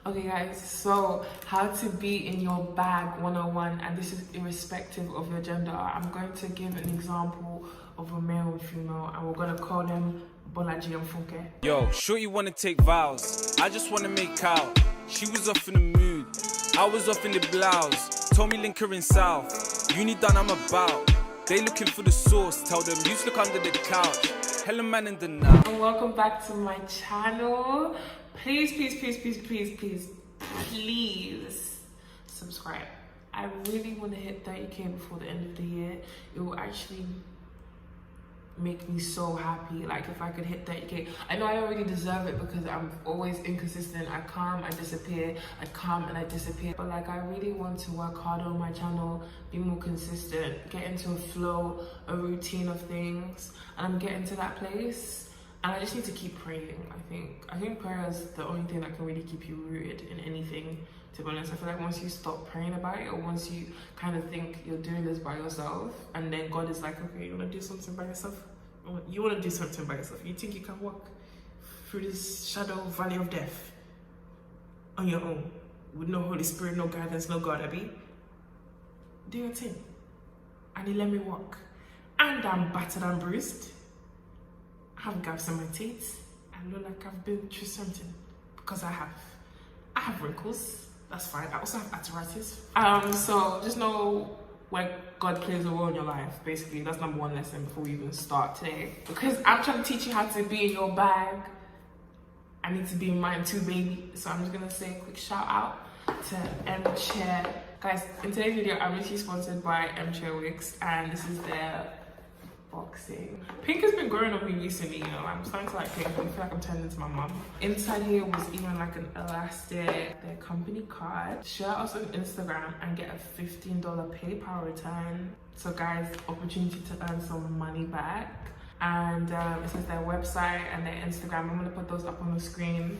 Okay guys, so how to be in your bag 101, and this is irrespective of your gender. I'm going to give an example of a male and female, and we're going to call them Bolaji and Funke. Yo, shorty wanna take vows, I just wanna make out. She was off in the mood, I was off in the blouse. Told me link her in south, uni done I'm about. They looking for the source, tell them you look under the couch. Hella man in the now. And welcome back to my channel. Please subscribe. I really want to hit 30k before the end of the year. It will actually make me so happy. Like if I could hit 30k. I know I don't really deserve it because I'm always inconsistent. I come, I disappear, I come and I disappear. But like I really want to work harder on my channel, be more consistent, get into a flow, a routine of things, and I'm getting to that place. And I just need to keep praying. I think prayer is the only thing that can really keep you rooted in anything, to be honest. I feel like once you stop praying about it, or once you kind of think you're doing this by yourself, and then God is like, okay, you want to do something by yourself? You want to do something by yourself? You think you can walk through this shadow valley of death on your own, with no Holy Spirit, no guidance, no God, Abby? Do your thing. And He let me walk. And I'm battered and bruised. I have gaps in my teeth. I look like I've been through something, because I have wrinkles. That's fine. I also have arthritis. So just know when God plays a role in your life. Basically, that's number one lesson before we even start today. Because I'm trying to teach you how to be in your bag. I need to be in mine too, baby. So I'm just gonna say a quick shout out to MCHAIR. Guys, in today's video, I'm actually sponsored by MCHAIRWIG, and this is their boxing. Pink has been growing on me recently, you know. I'm starting to like pink. I feel like I'm turning into my mum. Inside here was even like an elastic, their company card. Share us on Instagram and get a $15 PayPal return. So guys, opportunity to earn some money back. And it says their website and their Instagram. I'm gonna put those up on the screen.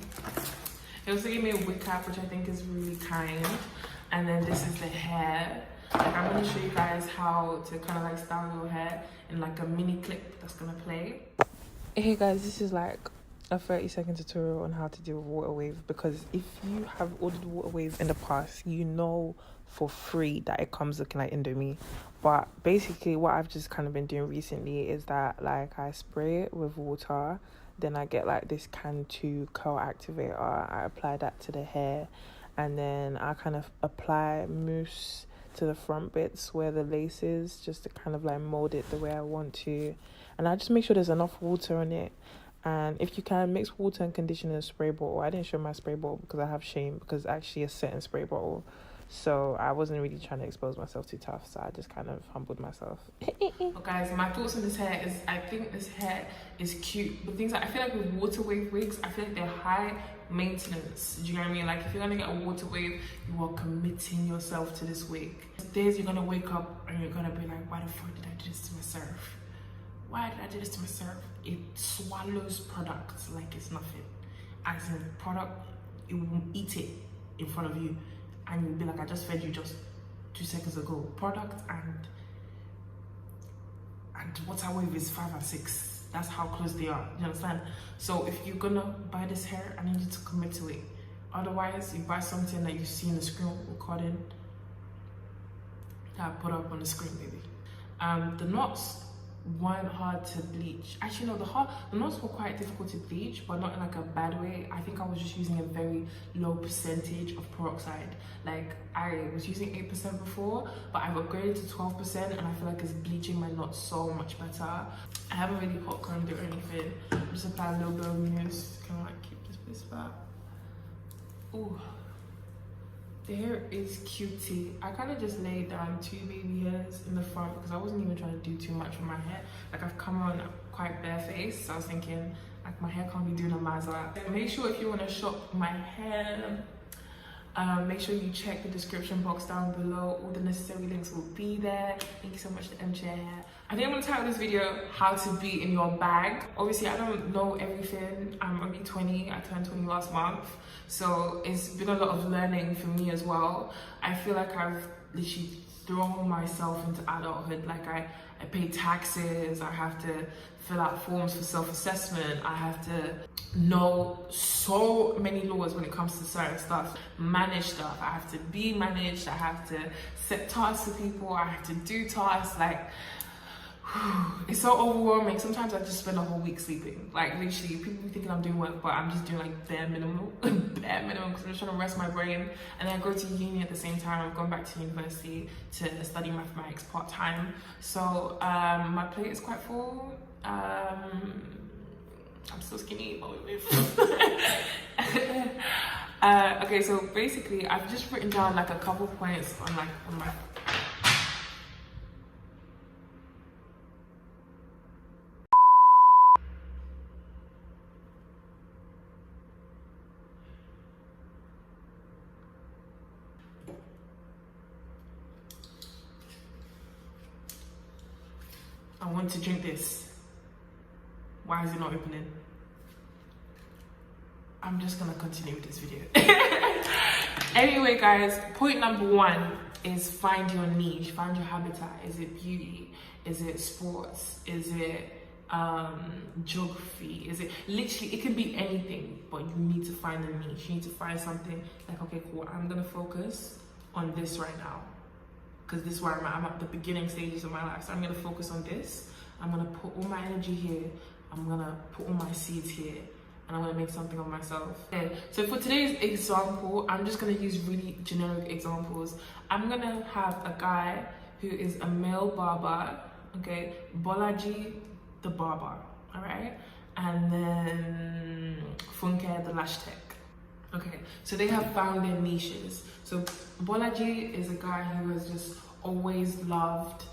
They also gave me a wig cap, which I think is really kind. And then this is the hair. Like I'm gonna show you guys how to kind of like style your hair in like a mini clip that's gonna play. Hey guys, this is like a 30-second tutorial on how to do a water wave, because if you have ordered water wave in the past, you know for free that it comes looking like Indomie. But basically what I've just kind of been doing recently is that like I spray it with water, then I get like this Can2 curl activator, I apply that to the hair, and then I kind of apply mousse to the front bits where the lace is, just to kind of like mold it the way I want to. And I just make sure there's enough water on it, and if you can, mix water and conditioner in a spray bottle. I didn't show my spray bottle because I have shame, because it's actually a certain spray bottle, so I wasn't really trying to expose myself too tough, so I just kind of humbled myself. Well guys, my thoughts on this hair is, I think this hair is cute, but things like, I feel like with water wave wigs, I feel like they're high maintenance. Do you know what I mean? Like if you're gonna get a water wave, you are committing yourself to this wig. Days you're gonna wake up and you're gonna be like, why the fuck did I do this to myself? Why did I do this to myself? It swallows products like it's nothing. As in product, it will eat it in front of you, and you'll be like, I just fed you just 2 seconds ago. Product and water wave is 5 and 6. That's how close they are. You understand? So if you're gonna buy this hair, I need you to commit to it. Otherwise, you buy something that you see in the screen recording that I put up on the screen, baby. The knots weren't hard to bleach. Actually, no, the knots were quite difficult to bleach, but not in like a bad way. I think I was just using a very low percentage of peroxide. Like I was using 8% before, but I've upgraded to 12%, and I feel like it's bleaching my knots so much better. I haven't really hot combed it or anything. I'm just applying a little bit of mousse to kind of like keep this place flat. Ooh. The hair is cutie. I kind of just laid down 2 baby hairs in the front because I wasn't even trying to do too much with my hair. Like I've come on quite barefaced, so I was thinking like my hair can't be doing a mazza. Make sure if you want to shop my hair, make sure you check the description box down below. All the necessary links will be there. Thank you so much to MCHAIR Hair. I think I'm gonna title this video how to be in your bag. Obviously I don't know everything. I'm only 20, I turned 20 last month. So it's been a lot of learning for me as well. I feel like I've literally thrown myself into adulthood. Like I pay taxes, I have to fill out forms for self-assessment, I have to know so many laws when it comes to certain stuff, manage stuff, I have to be managed, I have to set tasks for people, I have to do tasks, like it's so overwhelming. Sometimes I just spend a whole week sleeping. Like literally, people be thinking I'm doing work, but I'm just doing like bare minimum, bare minimum, because I'm just trying to rest my brain. And then I go to uni at the same time. I'm going back to university to study mathematics part-time. So my plate is quite full. I'm still skinny, but we move. Okay, so basically, I've just written down like a couple points on my. I want to drink this. Why is it not opening? I'm just gonna continue with this video. Anyway, guys, point number 1 is find your niche, find your habitat. Is it beauty? Is it sports? Is it geography? Is it literally, it can be anything, but you need to find a niche. You need to find something like, okay, cool, I'm gonna focus on this right now, because this is where I'm at the beginning stages of my life. So I'm gonna focus on this. I'm gonna put all my energy here. I'm gonna put all my seeds here, and I'm gonna make something of myself. Okay, so for today's example, I'm just gonna use really generic examples. I'm gonna have a guy who is a male barber, okay, Bolaji the barber, all right? And then Funke the lash tech. Okay, so they have found their niches. So Bolaji is a guy who has just always loved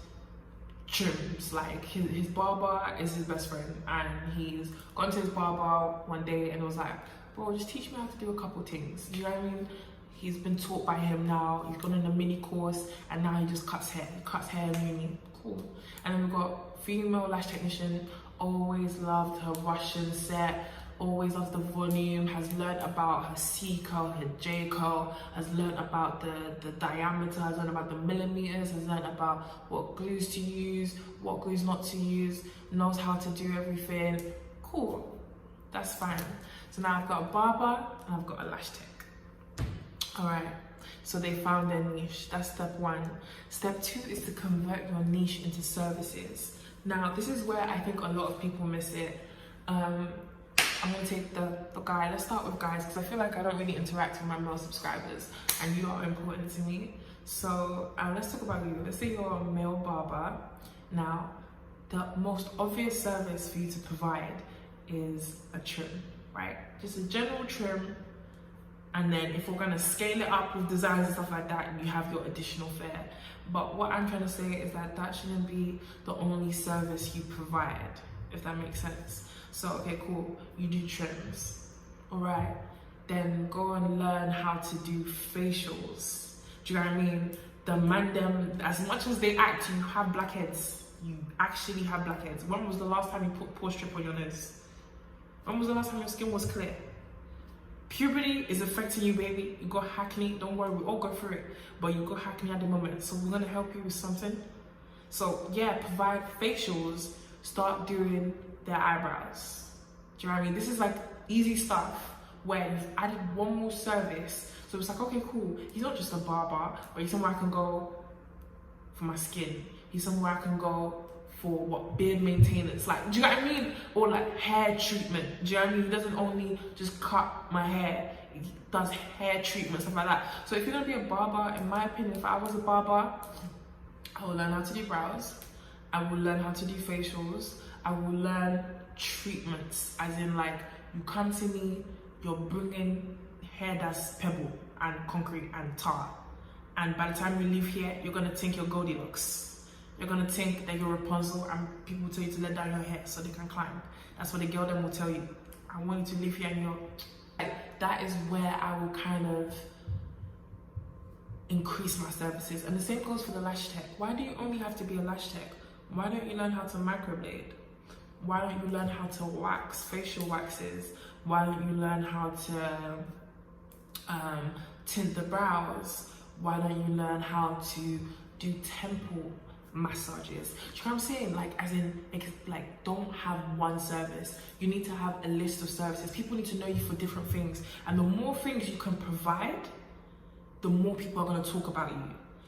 trims. Like his barber is his best friend, and he's gone to his barber one day and was like, bro, just teach me how to do a couple things. Do you know what I mean? He's been taught by him now. He's gone on a mini course, and now he just cuts hair. He cuts hair in uni. Cool. And then we've got female lash technician, always loved her Russian set, always loves the volume, has learned about her C curl, her J curl, has learned about the diameter, has learned about the millimeters, has learned about what glues to use, what glues not to use, knows how to do everything. Cool, that's fine. So now I've got a barber and I've got a lash tech. All right, so they found their niche. That's step 1. Step 2 is to convert your niche into services. Now, this is where I think a lot of people miss it. I'm gonna take the guy. Let's start with guys, because I feel like I don't really interact with my male subscribers, and you are important to me. So let's talk about you. Let's say you're a male barber. Now, the most obvious service for you to provide is a trim, right? Just a general trim. And then if we're gonna scale it up with designs and stuff like that, you have your additional fare. But what I'm trying to say is that that shouldn't be the only service you provide, if that makes sense. So, okay, cool, you do trims, all right? Then go and learn how to do facials. Do you know what I mean? The man them, as much as they act, you have blackheads. You actually have blackheads. When was the last time you put pore strip on your nose? When was the last time your skin was clear? Puberty is affecting you, baby. You got acne, don't worry, we all go through it. But you got acne at the moment, so we're gonna help you with something. So yeah, provide facials, start doing their eyebrows. Do you know what I mean? This is like easy stuff where you've added one more service. So it's like, okay, cool. He's not just a barber, but he's somewhere I can go for my skin. He's somewhere I can go for what, beard maintenance. Like, do you know what I mean? Or like hair treatment. Do you know what I mean? He doesn't only just cut my hair, he does hair treatment, stuff like that. So if you're gonna be a barber, in my opinion, if I was a barber, I will learn how to do brows. I will learn how to do facials. I will learn treatments, as in like, you come to me, you're bringing hair that's pebble and concrete and tar. And by the time you leave here, you're gonna think you're Goldilocks. You're gonna think that you're Rapunzel, and people tell you to let down your hair so they can climb. That's what the girl then will tell you. I want you to live here and you're... That is where I will kind of increase my services. And the same goes for the lash tech. Why do you only have to be a lash tech? Why don't you learn how to microblade? Why don't you learn how to wax facial waxes? Why don't you learn how to tint the brows? Why don't you learn how to do temple massages? Do you know what I'm saying? Like, as in, like, don't have one service. You need to have a list of services. People need to know you for different things. And the more things you can provide, the more people are going to talk about you.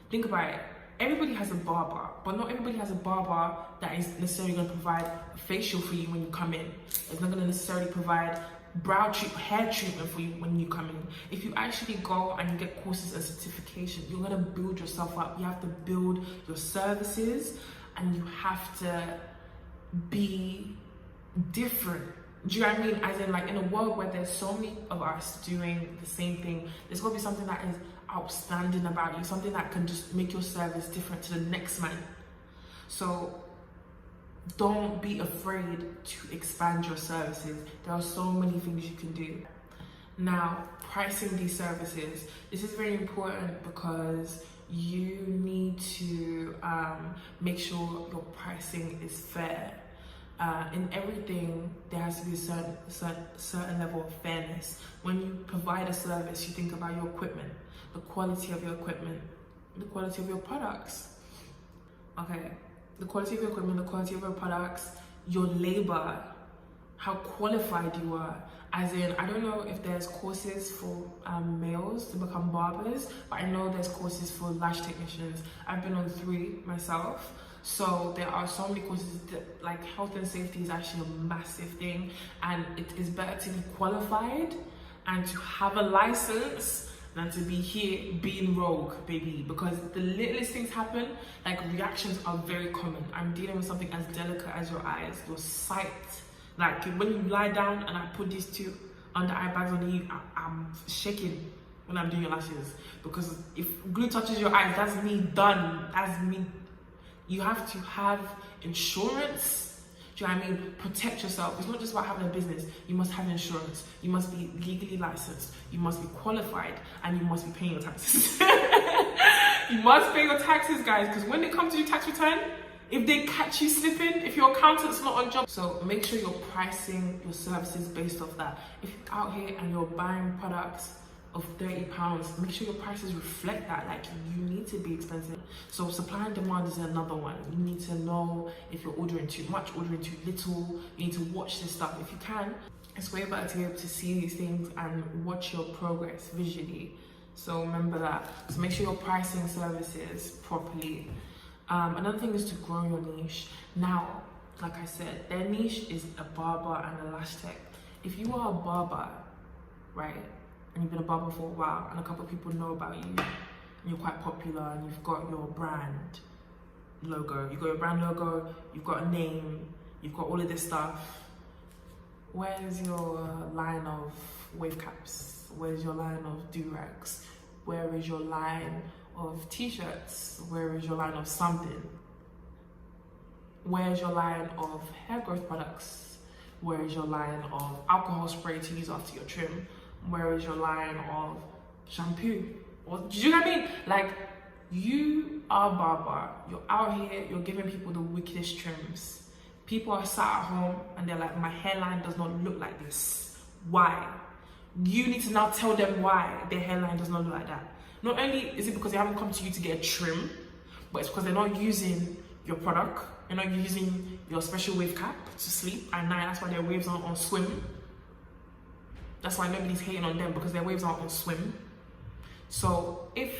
Think about it. Everybody has a barber, but not everybody has a barber that is necessarily going to provide a facial for you when you come in. It's not going to necessarily provide hair treatment for you when you come in. If you actually go and you get courses and certification, you're going to build yourself up. You have to build your services, and you have to be different. Do you know what I mean? As in, like, in a world where there's so many of us doing the same thing, there's got to be something that is outstanding about you, something that can just make your service different to the next man. So don't be afraid to expand your services. There are so many things you can do. Now, pricing these services, this is very important because you need to make sure your pricing is fair. In everything, there has to be a certain level of fairness. When you provide a service, you think about your equipment, the quality of your equipment, the quality of your products. Okay, the quality of your equipment, the quality of your products, your labor, how qualified you are. As in, I don't know if there's courses for males to become barbers, but I know there's courses for lash technicians. I've been on 3 myself. So there are so many courses that, like, health and safety is actually a massive thing, and it is better to be qualified and to have a license than to be here being rogue, baby, because the littlest things happen. Like, reactions are very common. I'm dealing with something as delicate as your eyes, your sight. Like, when you lie down and I put these 2 under eye bags on you, I'm shaking when I'm doing your lashes, because if glue touches your eyes, that's me done. That's me. You have to have insurance. Do you know what I mean? Protect yourself. It's not just about having a business. You must have insurance. You must be legally licensed. You must be qualified, and you must be paying your taxes. You must pay your taxes, guys, because when they come to your tax return, if they catch you slipping, if your accountant's not on job, so make sure you're pricing your services based off that. If you're out here and you're buying products of £30, make sure your prices reflect that. Like, you need to be expensive. So supply and demand is another one. You need to know if you're ordering too much, ordering too little. You need to watch this stuff. If you can, it's way better to be able to see these things and watch your progress visually. So remember that. So make sure you're pricing services properly. Another thing is to grow your niche. Now, like I said, their niche is a barber and a lash tech. If you are a barber, right, and you've been a barber for a while, and a couple of people know about you, and you're quite popular, and you've got your brand logo, you've got your brand logo, you've got a name, you've got all of this stuff, where's your line of wave caps? Where's your line of do-rags? Where is your line of t-shirts? Where is your line of something? Where's your line of hair growth products? Where is your line of alcohol spray to use after your trim? Where is your line of shampoo? Or, do you know what I mean? Like, you are a barber, you're out here, you're giving people the wickedest trims. People are sat at home and they're like, my hairline does not look like this. Why? You need to now tell them why their hairline does not look like that. Not only is it because they haven't come to you to get a trim, but it's because they're not using your product. They're not using your special wave cap to sleep at night. That's why their waves aren't on swim. That's why nobody's hating on them, because their waves aren't on swim. So if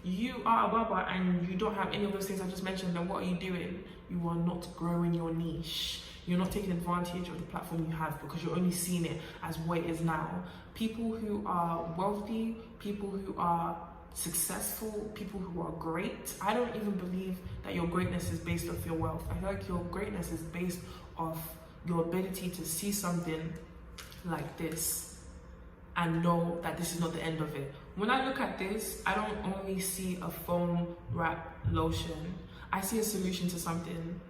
you are a barber and you don't have any of those things I just mentioned, then what are you doing? You are not growing your niche. You're not taking advantage of the platform you have, because you're only seeing it as what it is now. People who are wealthy, people who are successful, people who are great, I don't even believe that your greatness is based off your wealth. I feel like your greatness is based off your ability to see something like this and know that this is not the end of it. When I look at this, I don't only see a foam wrap lotion. I see a solution to something.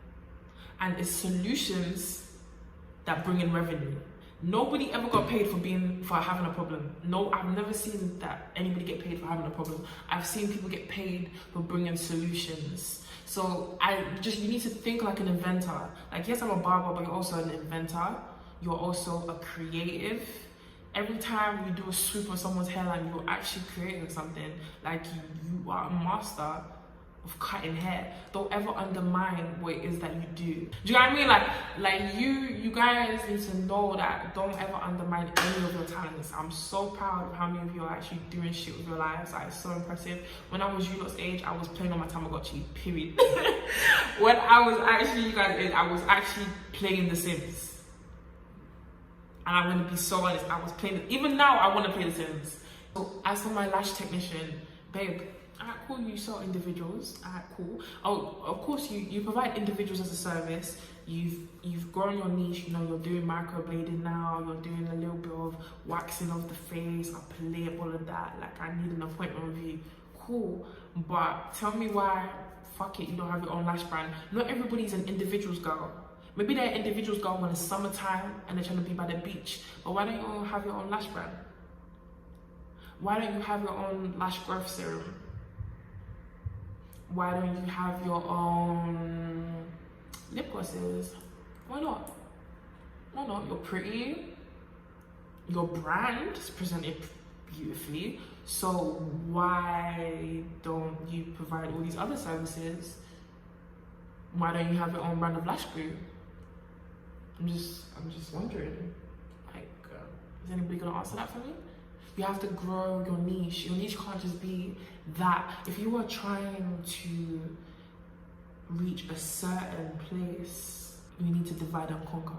And it's solutions that bring in revenue. Nobody ever got paid for having a problem. No, I've never seen that anybody get paid for having a problem. I've seen people get paid for bringing solutions. So you need to think like an inventor. Like, yes, I'm a barber, but you're also an inventor. You're also a creative. Every time you do a swoop on someone's hairline, you're actually creating something. Like, you are a master of cutting hair. Don't ever undermine what it is that you do. Do you know what I mean? Like you guys need to know that. Don't ever undermine any of your talents. I'm so proud of how many of you are actually doing shit with your lives. That is so impressive. When I was you lot's age, I was playing on my Tamagotchi, period. When I was actually you guys' age, I was actually playing The Sims. And I'm gonna be so honest, I was playing, even now I wanna play The Sims. So as for my lash technician, babe, alright, cool, you sell individuals, alright, cool. Oh, of course you provide individuals as a service. You've grown your niche, you know, you're doing microblading now, you're doing a little bit of waxing of the face, a play, all of that. Like, I need an appointment with you. Cool, but tell me why, fuck it, you don't have your own lash brand. Not everybody's an individuals girl. Maybe they're individuals girl when it's summertime and they're trying to be by the beach. But why don't you have your own lash brand? Why don't you have your own lash growth serum? Why don't you have your own lip glosses? Why not? Why not? You're pretty. Your brand is presented beautifully. So why don't you provide all these other services? Why don't you have your own brand of lash glue? I'm just wondering. Like, is anybody gonna answer that for me? You have to grow your niche. Your niche can't just be that. If you are trying to reach a certain place, you need to divide and conquer.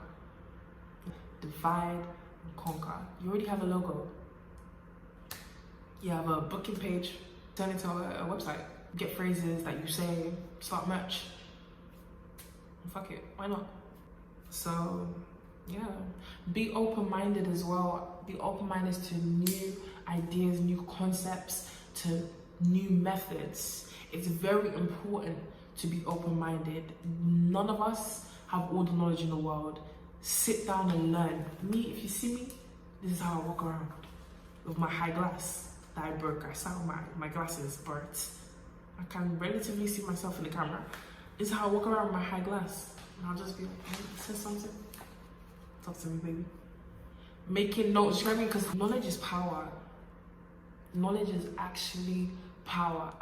Divide and conquer. You already have a logo. You have a booking page. Turn it to a website. Get phrases that you say. Start merch. Fuck it. Why not? So, yeah, be open-minded as well. Be open-minded to new ideas, new concepts, to new methods. It's very important to be open-minded. None of us have all the knowledge in the world. Sit down and learn. Me, if you see me, this is how I walk around with my high glass that I broke. I saw my glasses burnt. I can relatively see myself in the camera. This is how I walk around with my high glass. And I'll just be like, hey, say something. Talk to me, baby. Making notes, you know what I mean? Because knowledge is power. Knowledge is actually power.